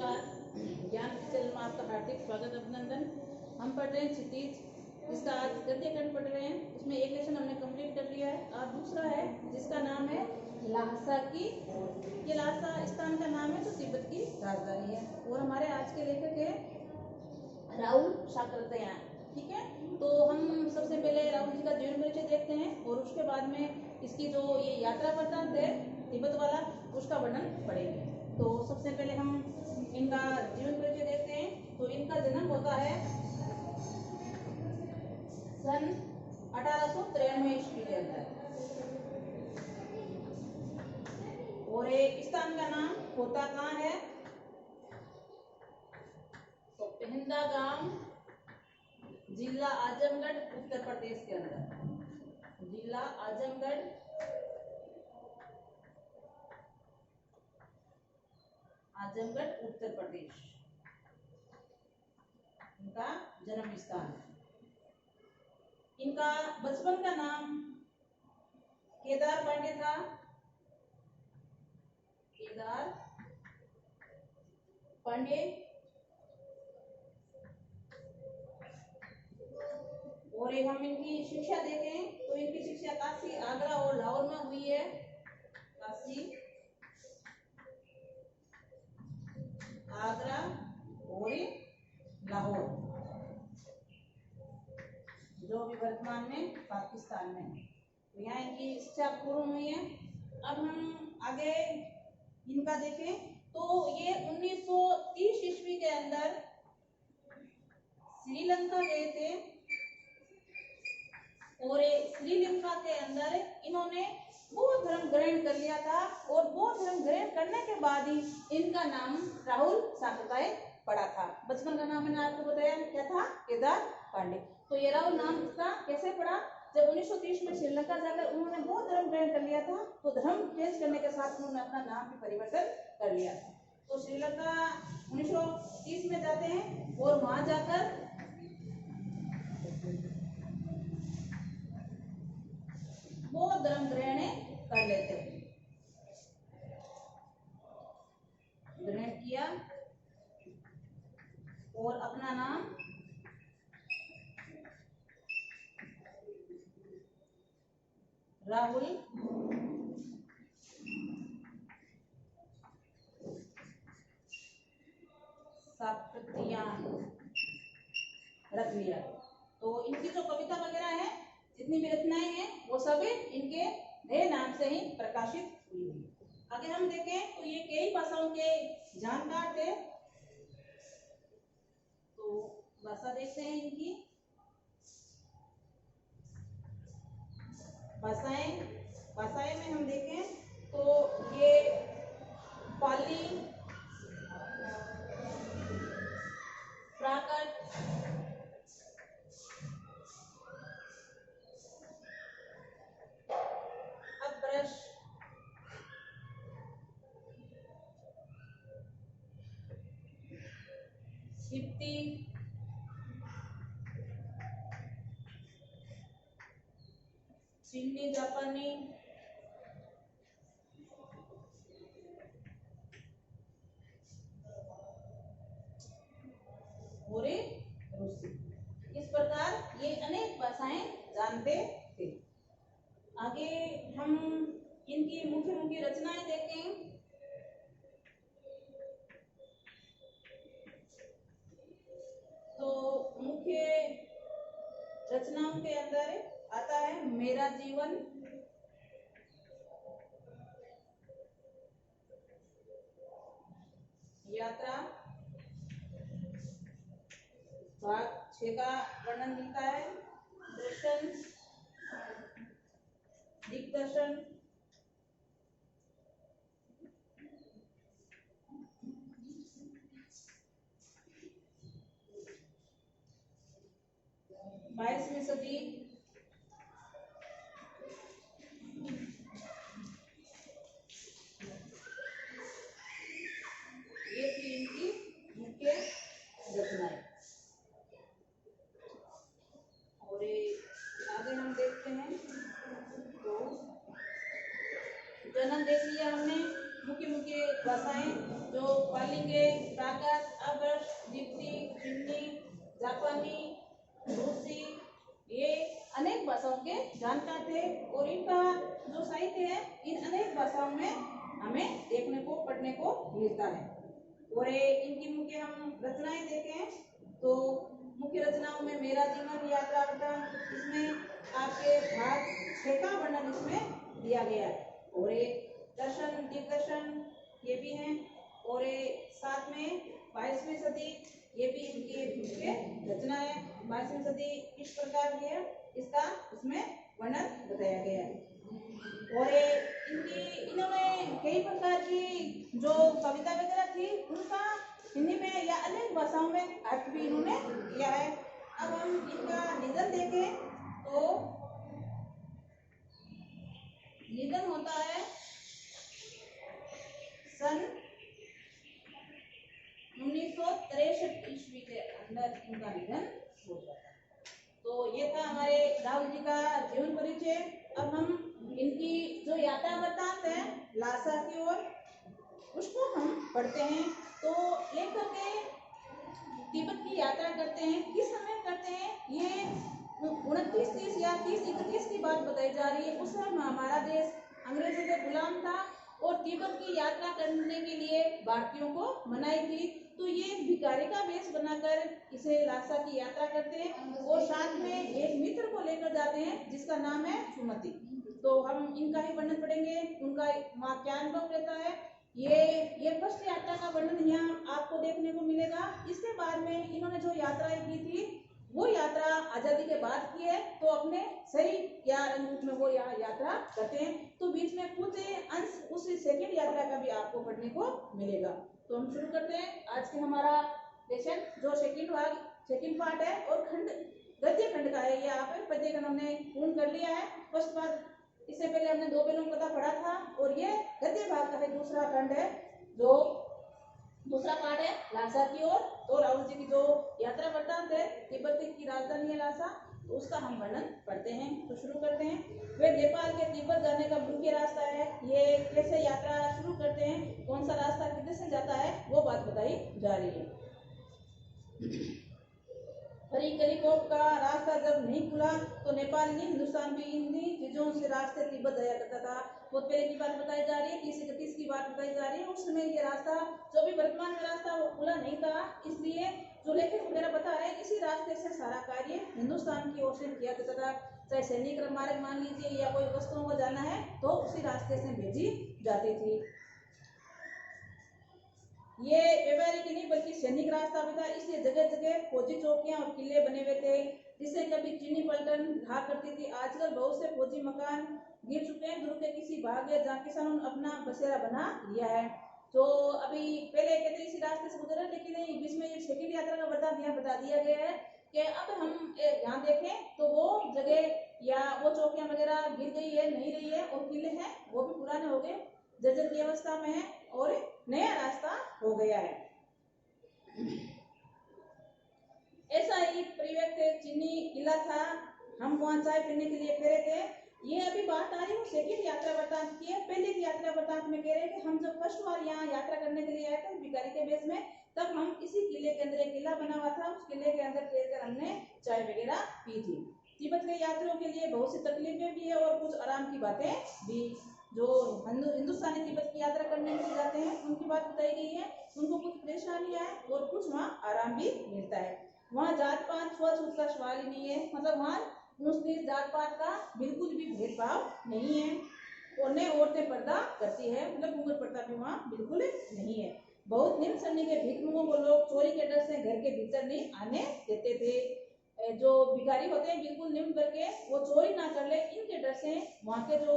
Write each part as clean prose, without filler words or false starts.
नमस्कार। ज्ञान के चैनल में आपका हार्दिक स्वागत अभिनंदन। हम पढ़ रहे हैं क्षितिज, जिसका आज गद्य खंड पढ़ रहे हैं। उसमें एक लेसन हमने कंप्लीट कर लिया है। आज दूसरा है जिसका नाम है ल्हासा की ओर। ये ल्हासा स्थान का नाम है जो तिब्बत की राजधानी है। और हमारे आज के लेखक है राहुल साकृत्यायन। ठीक है, तो हम सबसे पहले राहुल जी का जीवन परिचय देखते हैं और उसके बाद में इसकी जो ये यात्रा वृत्तांत है तिब्बत वाला, उसका वर्णन पढ़ेंगे। तो सबसे पहले हम इनका जीवन परिचय देखते हैं। तो इनका जन्म होता है सन 1893 ईस्वी के अंदर और एक स्थान का नाम होता कहाँ है तो पेहंदा गांव, जिला आजमगढ़, उत्तर प्रदेश के अंदर। जिला आजमगढ़, आजमगढ़ उत्तर प्रदेश इनका जन्म स्थान है। इनका बचपन का नाम केदार पांडे था। केदार पांडे। और एक हम इनकी शिक्षा देखें तो इनकी शिक्षा काशी, आगरा और लाहौर में हुई है। काशी, आगरा और लाहौर, जो भी वर्तमान में पाकिस्तान में है। तो यहाँ इनकी शिक्षा पूर्ण हुई है। अब हम आगे इनका देखें तो ये 1930 ईस्वी के अंदर श्रीलंका गए थे और श्रीलंका के अंदर इन्होंने बौद्ध धर्म ग्रहण कर लिया था। और बौद्ध धर्म ग्रहण करने के बाद ही इनका नाम राहुल साकृत्यायन पड़ा था। बचपन का नाम मैंने आपको बताया क्या था, केदार पांडे। तो ये राहुल नाम का कैसे पड़ा, जब 1930 में श्रीलंका जाकर उन्होंने बौद्ध धर्म ग्रहण कर लिया था तो धर्म चेंज करने के साथ उन्होंने अपना नाम भी परिवर्तन कर लिया था। तो श्रीलंका 1930 में जाते हैं और वहां जाकर बौद्ध धर्म ग्रहण कर लेते हैं। ग्रहण किया और अपना नाम राहुल साकृत्यायन रख लिया। तो इनकी जो कविता वगैरह है, जितनी भी रचनाएं हैं, वो सभी इनके नए नाम से ही प्रकाशित हुई हुई। आगे हम देखें तो ये कई भाषाओं के जानकार थे। तो भाषा देखते हैं इनकी। भाषाएं में हम देखें तो ये पाली, प्राकृत, अपभ्रंश, क्षिप्ती, चीनी, जापानी, और रूसी। इस प्रकार ये अनेक भाषाएं जानते थे। आगे हम इनकी मुख्य मुख्य रचनाएं देखें तो मुख्य रचनाओं के अंदर आता है मेरा जीवन, यात्रा, भाग 6 का वर्णन मिलता है, दर्शन, दिग्दर्शन, बाईसवीं सदी, ये थी इनकी मुख्य रचनाएं। और आगे हम देखते हैं तो भाषाएं जो पालिंगे, प्राकृत, अब्रश, दीप्ति, चिन्नी, जापानी, रूसी, ये अनेक भाषाओं के जानकार थे और इनका जो साहित्य है इन अनेक भाषाओं में हमें देखने को पढ़ने को मिलता है। और इनकी मुख्य हम रचनाएं देखें तो मुख्य रचनाओं में मेरा जीवन, यात्रा वृतांत, इसमें आपके भाग 6 का वर्णन इसमें दिया गया है। और दर्शन, दिग्दर्शन ये भी हैं। और साथ में 22वीं सदी ये भी इनकी मुख्य रचना है। 22वीं सदी किस प्रकार की है इसका इसमें वर्णन बताया गया है। और इन्होंने कई प्रकार की जो कविता वगैरह थी उनका हिंदी में या अनेक भाषाओं में अर्थ भी इन्होंने किया है। अब हम इनका निधन देखें तो निधन होता है सन 1963 ईस्वी के अंदर इनका निधन हो जाता है। तो ये था हमारे राहुल जी का जीवन परिचय। अब हम इनकी जो यात्रा वृतांत है लासा की ओर उसको हम पढ़ते हैं। तो लेखक के तिब्बत की यात्रा करते हैं, किस समय करते हैं ये 29 या 30-31 की बात बताई जा रही है। उस समय हमारा देश अंग्रेजों के गुलाम था और तिब्बत की यात्रा करने के लिए भारतीयों को मनाई थी। तो ये भिखारी का वेश बनाकर इसे लासा की यात्रा करते हैं और साथ में एक मित्र को लेकर जाते हैं जिसका नाम है सुमति। तो हम इनका ही वर्णन पढ़ेंगे, उनका वहाँ क्या अनुभव रहता है। ये फर्स्ट यात्रा का वर्णन यहाँ आपको देखने को मिलेगा। इसके बाद में इन्होंने जो यात्राएं की थी वो यात्रा आजादी के बाद की है, तो अपने सही या रूप में वो यात्रा करते हैं। तो बीच में कुछ अंश उस सेकंड यात्रा का भी आपको पढ़ने को मिलेगा। तो हम शुरू करते हैं आज के हमारा लेसन जो सेकंड पार्ट है और खंड गद्य खंड का है। ये आप पद्य खंड हमने पूर्ण कर लिया है। फर्स्ट पार्ट इससे पहले हमने 2 बेलों कथा पढ़ा था और ये गद्य भाग का है दूसरा खंड है जो दूसरा पार्ट है लासा की ओर। तो राहुल जी की जो यात्रा वृतांत है तिब्बत की राजधानी है लासा, तो उसका हम वर्णन पढ़ते हैं। तो शुरू करते हैं। वे नेपाल के तिब्बत जाने का मुख्य रास्ता है। ये कैसे यात्रा शुरू करते हैं, कौन सा रास्ता किधर से जाता है वो बात बताई जा रही है। करिकोप का रास्ता जब नहीं खुला तो नेपाल ने हिंदुस्तान भी इन्हीं चीजों से रास्ते तिब्बत जाया करता था। बहुत पहले की बात बताई जा रही है, 30-31 की बात बताई जा रही है। उस समय ये रास्ता जो भी वर्तमान में रास्ता वो खुला नहीं था, इसलिए जो लेखक वगैरह बता रहे हैं इसी रास्ते से सारा कार्य हिंदुस्तान की ओर से किया जाता था। चाहे सैनिक मार्ग मान लीजिए या कोई वस्तुओं को जाना है तो उसी रास्ते से भेजी जाती थी। ये व्यापारिक नहीं बल्कि सैनिक रास्ता भी था, इसलिए जगह जगह फौजी चौकियां और किले बने हुए थे जिससे कभी चीनी पलटन रहा करती थी। आजकल बहुत से फौजी मकान गिर चुके हैं दुर्ग के किसी भाग है जहाँ किसानों ने अपना बसेरा बना लिया है। तो अभी पहले कहते इसी रास्ते से गुजरे, लेकिन बीच में ये सेकंड यात्रा का बता दिया गया है कि अब हम यहाँ देखें तो वो जगह या वो चौकियां वगैरह गिर गई है, नहीं रही है, और किले हैं वो भी पुराने हो गए, जर्जर की अवस्था में है और नया रास्ता हो गया है। ऐसा ही परिव्यक्त चीनी किला था, हम वहां चाय पीने के लिए फेरे थे। ये अभी बात आ रही है सेकंड यात्रा वृतांत की है। पहले की यात्रा वृतांत में कह रहे हैं कि हम जब फर्स्ट बार यहाँ यात्रा करने के लिए आए थे भिखारी के बेस में, तब हम इसी किले के अंदर एक किला बना हुआ था, उस किले के अंदर ठहरकर हमने चाय वगैरह पी थी। तिब्बत के यात्रियों के लिए बहुत सी तकलीफें भी है और कुछ आराम की बातें भी। जो हिंदुस्तानी तिब्बत की यात्रा करने के लिए जाते हैं उनकी बात बताई गई है। उनको कुछ परेशानियां है और कुछ वहाँ आराम भी मिलता है। वहाँ जात पात छुआ छूत का सवाल ही नहीं है, मतलब वहाँ मुस्लिम जात पात का बिल्कुल भी भेदभाव नहीं है और न औरतें पर्दा करती है, मतलब घूंघट पर्दा भी वहाँ बिल्कुल नहीं है। बहुत निम्न श्रेणी के भिक्षुकों को लोग चोरी के डर से घर के भीतर नहीं आने देते थे। जो भिखारी होते हैं बिल्कुल निम्न करके वो चोरी ना कर ले, इनके डर से वहाँ के जो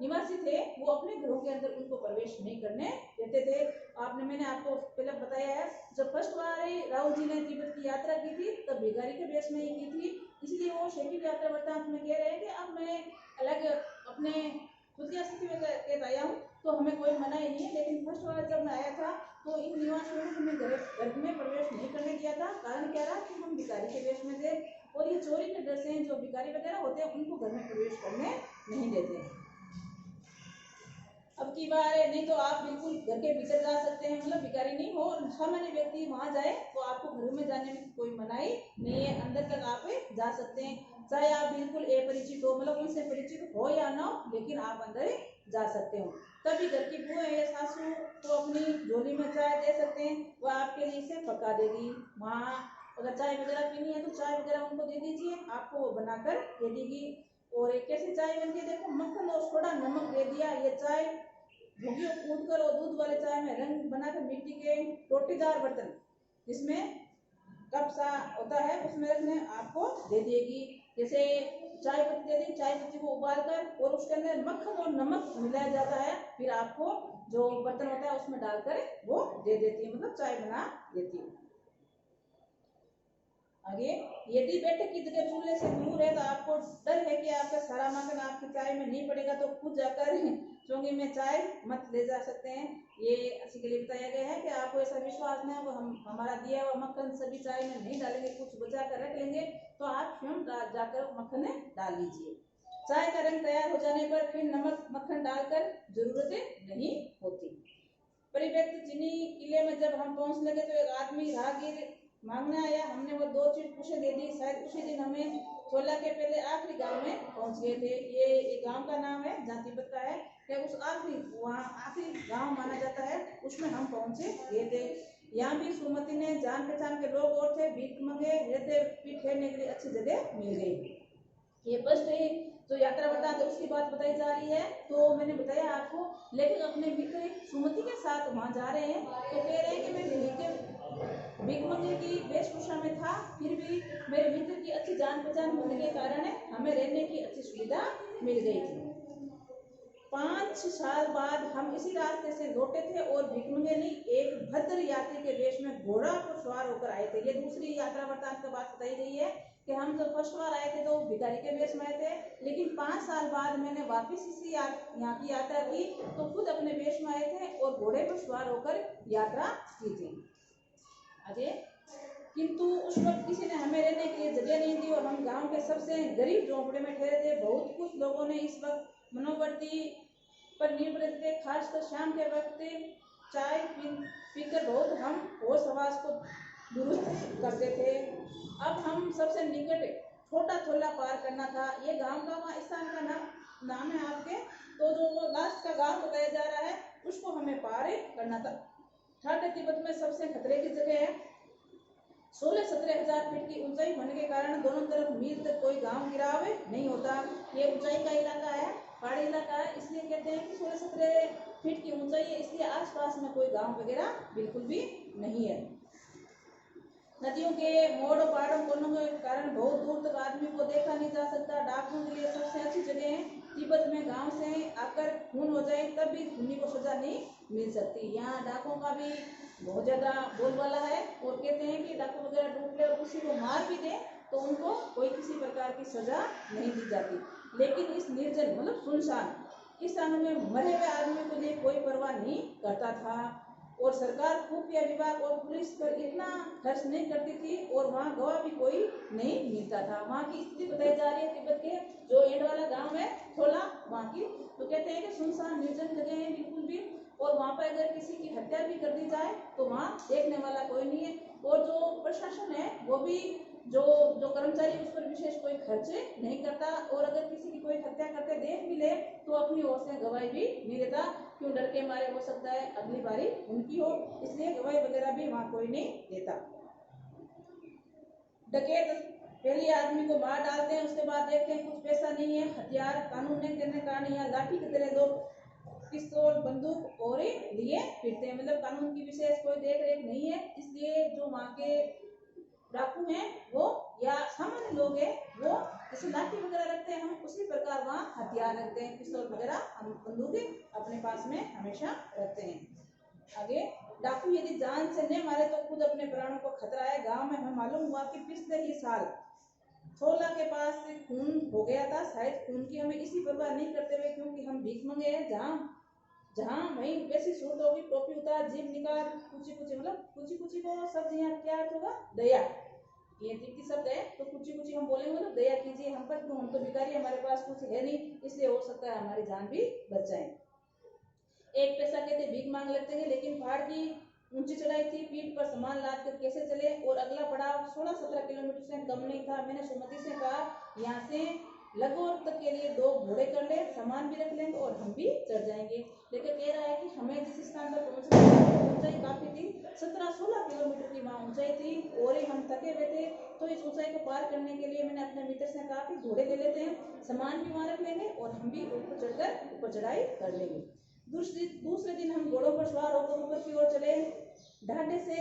निवासी थे वो अपने घरों के अंदर उनको प्रवेश नहीं करने देते थे। मैंने आपको पहले बताया है, जब फर्स्ट बार राहुल जी ने तिब्बत की यात्रा की थी तब भिखारी के वेश में ही की थी, इसलिए वो सेकंड यात्रा वृतांत में कह रहे हैं कि अब मैं अलग अपने खुद की स्थिति में आया हूँ तो हमें कोई मना ही नहीं है। लेकिन फर्स्ट बार जब मैं आया था तो इन निवासियों ने हमें घर में प्रवेश नहीं करने दिया था। कारण क्या रहा कि हम भिखारी के वेश में थे और ये चोरी के डर से जो भिखारी वगैरह होते हैं उनको घर में प्रवेश करने नहीं देते। अब की बार है नहीं तो आप बिल्कुल घर के भीतर जा सकते हैं, मतलब भिखारी नहीं हो और सामान्य व्यक्ति वहां जाए तो आपको घर में जाने में कोई मनाही नहीं है, अंदर तक आप जा सकते हैं। चाहे आप बिल्कुल अपरिचित हो, मतलब उनसे परिचित हो या ना हो, लेकिन आप अंदर जा सकते हो। तभी घर की बुआ या सासू को अपनी झोली में चाय दे सकते हैं, वह आपके लिए इसे पका देगी। वहाँ अगर चाय वगैरह पीनी है तो चाय वगैरह उनको दे दीजिए, आपको वो बनाकर दे देगी। और एक कैसी चाय बनती है, देखो मक्खन और थोड़ा नमक दे दिया, ये चाय भूखियों कूद कर और दूध वाले चाय में रंग बनाकर मिट्टी के टोटीदार बर्तन जिसमें कप सा होता है उसमें रखने आपको दे देगी। जैसे चाय पत्ती दे दी, चाय पत्ती को उबाल कर और उसके अंदर मक्खन और नमक मिलाया जाता है, फिर आपको जो बर्तन होता है उसमें डालकर वो दे देती है, मतलब चाय बना देती है। आगे, यदि बैठक की जगह चूल्हे से दूर है तो आपको डर है कि आपका सारा मक्खन आपकी चाय में नहीं पड़ेगा, तो खुद जाकर चौंगी में चाय मत ले जा सकते हैं। ये इसी के लिए बताया गया है कि आपको ऐसा विश्वास नहीं है हम हमारा दिया हुआ मक्खन सभी चाय में नहीं डालेंगे, कुछ बचा कर रख लेंगे, तो आप स्वयं जाकर मक्खन डाल लीजिए। चाय का रंग तैयार हो जाने पर फिर नमक मक्खन डालकर जरूरत नहीं होती। परिव्यक्त चीनी किले में जब हम पहुंच लगे तो एक आदमी राहगीर मांगने आया, हमने वो 2 चीज पूछे दे दी। शायद उसी दिन हमें 16 के पहले आखिरी गांव में पहुंच गए थे। ये एक गांव का नाम है जहाँ तिब्बत का है, क्या उस वहाँ आखिरी गांव माना जाता है, उसमें हम पहुंचे गए थे। यहाँ भी सुमति ने जान पहचान के लोग और थे, भीख मंगे रहते, पीठ फेरने के लिए अच्छी जगह मिल गई। ये फर्स्ट है जो यात्रा वृत्तांत उसकी बात बताई जा रही है। तो मैंने बताया आपको, लेकिन अपने मित्र सुमति के साथ वहां जा रहे हैं तो कह रहे हैं कि मैं भीख मंगे की वेशभूषा में था, फिर भी मेरे मित्र की अच्छी जान पहचान होने के कारण हमें रहने की अच्छी सुविधा मिल गई थी। 5 साल बाद हम इसी रास्ते से लौटे थे और भीख मंगे नहीं, एक भद्र यात्री के वेश में घोड़ा पर सवार होकर आए थे। ये दूसरी यात्रा वृत्तांत का बात बताई गई है कि हम जब फर्स्ट बार आए थे तो भिखारी के वेश में आए थे, लेकिन 5 साल बाद मैंने वापस इसी यहाँ की यात्रा की तो खुद अपने वेश में आए थे और घोड़े पर सवार होकर यात्रा की थी। आगे, किंतु उस वक्त किसी ने हमें रहने के लिए जगह नहीं दी और हम गांव के सबसे गरीब झोंपड़े में ठहरे थे। बहुत कुछ लोगों ने इस वक्त मनोवर्ती पर निर्भर थे, खासकर शाम के वक्त चाय पीकर बहुत हम होश हवास को दुरुस्त करते थे। अब हम सबसे निकट छोटा थोला पार करना था। ये गांव का स्थान का नाम है आपके, तो जो लास्ट का गांव बताया जा रहा है उसको हमें पार करना था। ठाटे तिब्बत में सबसे खतरे की जगह है। 16-17 हजार फीट की ऊंचाई होने के कारण दोनों तरफ मील तक कोई गांव गिराव नहीं होता। ये ऊंचाई का इलाका है, पहाड़ी इलाका है, इसलिए कहते हैं कि 16-17 फीट की ऊंचाई है, इसलिए आसपास में कोई गांव वगैरह बिल्कुल भी नहीं है। नदियों के मोड़ और पहाड़ों कोनों के कारण बहुत दूर तक आदमी को देखा नहीं जा सकता। डाकुओं के लिए सबसे अच्छी जगह है। तिब्बत में गांव से आकर खून हो जाए तब भी खूनी को सजा नहीं मिल सकती। यहाँ डाकुओं का भी बहुत ज्यादा बोलबाला है और कहते हैं कि डाकू वगैरह ढूंढ ले और किसी को मार भी दे तो उनको कोई किसी प्रकार की सजा नहीं दी जाती। लेकिन इस निर्जन मतलब सुनसान इस स्थानों में मरे हुए आदमी को लिए कोई परवाह नहीं करता था और सरकार खुफिया विभाग और पुलिस पर इतना खर्च नहीं करती थी और वहाँ गवाह भी कोई नहीं मिलता था। वहाँ की स्थिति बताई जा रही है तिब्बत के जो एंड वाला गांव है थोला वहाँ की, तो कहते हैं कि सुनसान निर्जन जगह है बिल्कुल भी, और वहाँ पर अगर किसी की हत्या भी कर दी जाए तो वहाँ देखने वाला कोई नहीं है और जो प्रशासन है वो भी जो कर्मचारी उस पर विशेष कोई खर्च नहीं करता और अगर किसी की कोई हत्या करते देख भी ले तो अपनी ओर से गवाही भी नहीं देता, क्यों डर के मारे हो सकता है अगली बारी उनकी हो, इसलिए गवाही वगैरह भी वहाँ कोई नहीं देता। डकैत पहले आदमी को मार डालते हैं, उसके बाद देखते हैं कुछ पैसा नहीं है, हथियार कानून नहीं करने का नहीं है, लाठी की तरह लोग पिस्तौल बंदूक और लिए फिरते हैं, मतलब कानून की विशेष कोई देख रेख नहीं है। इसलिए जो वहाँ के डाकू हैं वो या सामान्य लोग हैं वो जैसे लाठी वगैरह रखते हैं हम उसी प्रकार वहाँ हथियार रखते हैं, पिस्तौल वगैरह हम बंदूक अपने पास में हमेशा रखते हैं। आगे, डाकू यदि जान से नहीं मारे तो खुद अपने प्राणों को खतरा है। गांव में हमें मालूम हुआ कि पिछले ही साल थोला के पास खून हो गया था। शायद खून की हमें इसी परवाह नहीं करते हुए क्योंकि हम भीख मंगे हैं, जहाँ वही वैसी सूट होगी, टोपी उतार, जीभ निकाल, कुची कुची, मतलब कुची कुची को शब्द यहाँ क्या अर्थ होगा, दया, ये दीप्ति शब्द है तो कुची कुची हम बोलेंगे तो दया कीजिए हम पर, क्यों हम तो भिखारी, हमारे पास कुछ है नहीं, इसलिए हो सकता है हमारी जान भी बच जाए। एक पैसा कहते भीख मांग लगते हैं, लेकिन पहाड़ की ऊंची चढ़ाई थी, पीठ पर सामान लाद कर कैसे चले। और अगला पड़ाव 16-17 किलोमीटर से कम नहीं था। मैंने सुमति से कहा यहाँ से लगोर तक के लिए 2 घोड़े कर ले, सामान भी रख लेंगे और हम भी चढ़ जाएंगे। लेकिन कह रहा है कि हमें जिस स्थान पर पहुंचना है ऊंचाई काफी थी, 17-16 किलोमीटर की वहाँ ऊंचाई थी और हम थके हुए थे। तो इस ऊंचाई को पार करने के लिए मैंने अपने मित्र से कहा कि घोड़े ले लेते हैं, सामान भी वहाँ रख लेंगे और हम भी ऊपर चढ़कर ऊपर चढ़ाई कर लेंगे। दूसरे दिन हम घोड़ों पर सवार होकर ऊपर की ओर चले। ढाटे से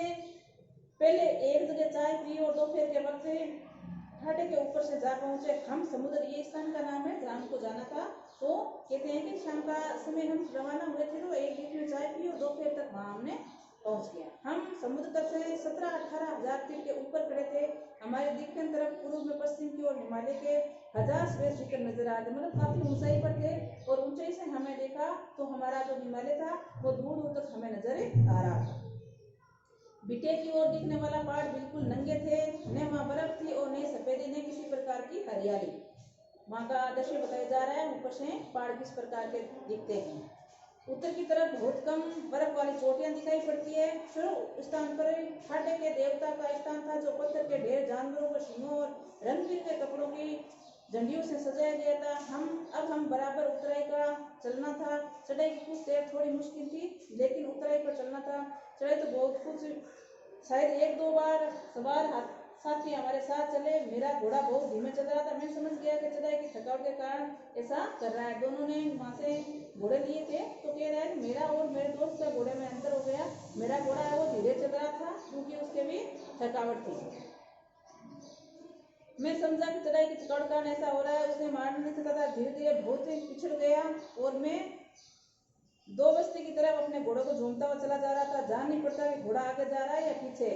पहले एक जगह चाय पी और दोपहर के वक्त ढाटे के ऊपर से जा पहुंचे हम समुद्र। ये स्थान का नाम है, ग्राम को जाना था। तो कहते हैं कि शाम का समय हम रवाना हुए थे, तो एक बीच में चाय पी और दोपहर तक वहां हमने पहुंच गया। हम समुद्र तट से 17-18 हजार फीट के ऊपर खड़े थे। हमारे दक्षिण तरफ पूर्व में पश्चिम की ओर हिमालय के 1000 श्वेत शिखर नजर आ रहे, मतलब काफी ऊंचाई पर थे। और ऊंचाई से हमें देखा तो हमारा जो हिमालय था वो दूर दूर तक हमें नजर आ रहा था। बीटे की ओर दिखने वाला पहाड़ बिल्कुल नंगे थे, न वहां बर्फ थी और न सफेदी, न किसी प्रकार की हरियाली। वहां का दृश्य बताया जा रहा है, ऊपर से पहाड़ किस प्रकार के दिखते हैं। उत्तर की तरफ बहुत कम बर्फ वाली चोटियां दिखाई पड़ती है। शुरू स्थान पर ठाटे के देवता का स्थान था, जो पत्थर के ढेर, जानवरों के सींगों और रंग बिरंगे कपड़ों की झंडियों से सजाया गया था। हम बराबर उतराई का चलना था। चढ़ाई की कुछ देर थोड़ी मुश्किल थी, लेकिन उतराई पर चलना था। चढ़ाई तो बहुत कुछ, शायद 1-2 बार सवार साथी हमारे साथ चले। मेरा घोड़ा बहुत धीमे चल रहा था। मैं समझ गया कि चढ़ाई की थकावट के कारण ऐसा कर रहा है। दोनों ने वहां से घोड़े लिए थे, तो कह रहा है कि मेरा और मेरे दोस्त का घोड़े में अंतर हो गया। मेरा घोड़ा है वो धीरे चल रहा था क्योंकि उसके भी थकावट थी। मैं समझा कि चढ़ाई की थकावट कारण ऐसा हो रहा है। उसने मारने नहीं सकता था, धीरे धीरे बहुत पिछड़ गया और मैं 2 बस्ती की तरफ अपने घोड़े को झूमता हुआ चला जा रहा था। जान नहीं पड़ता कि घोड़ा आगे जा रहा है या पीछे।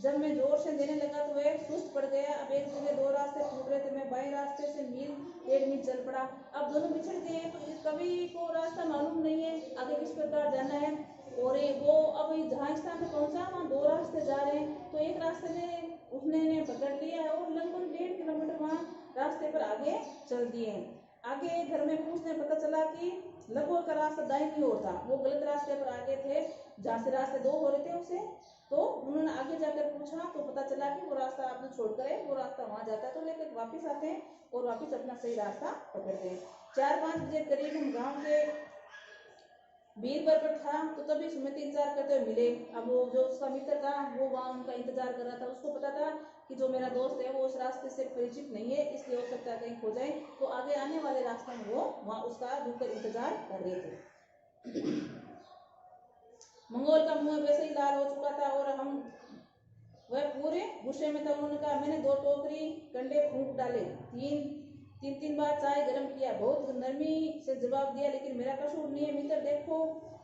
जब मैं जोर से देने लगा तो वह सुस्त पड़ गया। अब एक जगह 2 रास्ते टूट रहे थे। मैं बाएं रास्ते से मील 1 मील चल पड़ा। अब दोनों बिछड़ गए हैं, तो कभी को रास्ता मालूम नहीं है आगे किस प्रकार जाना है। और वो अब जहाँ स्थान पे पहुंचा वहाँ 2 रास्ते जा रहे हैं, तो एक रास्ते में उसने पकड़ लिया है और लगभग 1.5 किलोमीटर वहाँ रास्ते पर आगे चल दिए। आगे घर में पूछने पता चला कि लगभग का रास्ता दाहिनी ओर था। वो गलत रास्ते पर आगे थे, जहाँ से रास्ते 2 हो रहे थे उसे। तो उन्होंने आगे जाकर पूछा तो पता चला कि वो रास्ता आपने छोड़कर है, वो रास्ता वहां जाता है। तो लेकर वापस आते हैं और वापस अपना सही रास्ता पकड़ते हैं। 4-5 बजे करीब हम गाँव के बीरबर पर था, तो तभी सुमिति इंतजार करते हुए मिले। अब वो जो उसका मित्र था वो वहाँ उनका इंतजार कर रहा था। उसको पता था कि जो मेरा दोस्त है वो उस रास्ते से परिचित नहीं है, इसलिए हो सकता है कहीं खो जाए। तो आगे आने वाले रास्ते में वो वहाँ उसका रुककर इंतजार कर रहे थे। मंगोल का मुंह वैसे ही लाल हो चुका था और हम वह पूरे गुस्से में था। उन्होंने कहा मैंने 2 टोकरी कंडे फूंक डाले, 3 बार चाय गर्म किया, बहुत नरमी से जवाब दिया, लेकिन मेरा कसूर नहीं है मित्र, देखो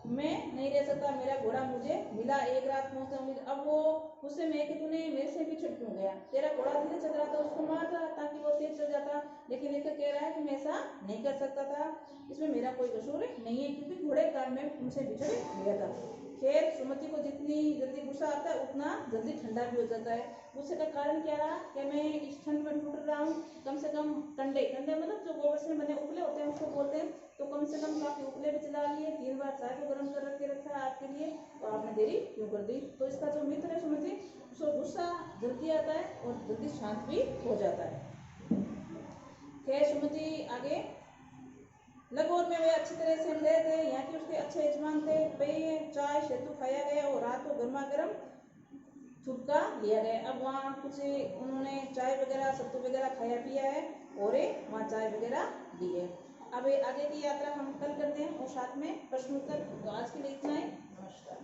मैं नहीं रह सकता, मेरा घोड़ा मुझे मिला, एक रात पहुंचा उम्मीद। अब वो गुस्से में कि तूने मेरे से भी छुट क्यों गया, तेरा घोड़ा धीरे चल रहा था, उसको मार रहा ताकि वो तेज चल जाता। लेकिन लेकर कह रहा है कि मैं ऐसा नहीं कर सकता था, इसमें मेरा कोई कसूर नहीं है क्योंकि घोड़े का मैं तुमसे बिछड़ गया था। खैर सुमति को जितनी जल्दी गुस्सा आता है उतना जल्दी ठंडा भी हो जाता है। गुस्से का कारण क्या रहा कि मैं इस ठंड में टूट रहा हूँ। कम से कम कंडे मतलब जो गोबर से बने उपले होते हैं उसको बोलते हैं, तो कम से कम काफी उपले भी चला लिए, 3 बार चाय को गर्म कर रखा है आपके लिए, तो आपने देरी क्यों कर दी। तो इसका जो मित्र है सुमति, उसको गुस्सा जल्दी आता है और जल्दी शांत भी हो जाता है। खैर सुमति आगे लगोर में वे अच्छी तरह से रहे थे। यहाँ के उसके अच्छे यजमान थे। पेय चाय सेतु खाया गया और रात को गर्मा गर्म थुपका लिया गया। अब वहाँ कुछ उन्होंने चाय वगैरह सत्तू वगैरह खाया पिया है और वहाँ चाय वगैरह दी है। अब आगे की यात्रा हम कल करते हैं और साथ में प्रश्न उत्तर। तो आज के लिए इतना ही, नमस्कार।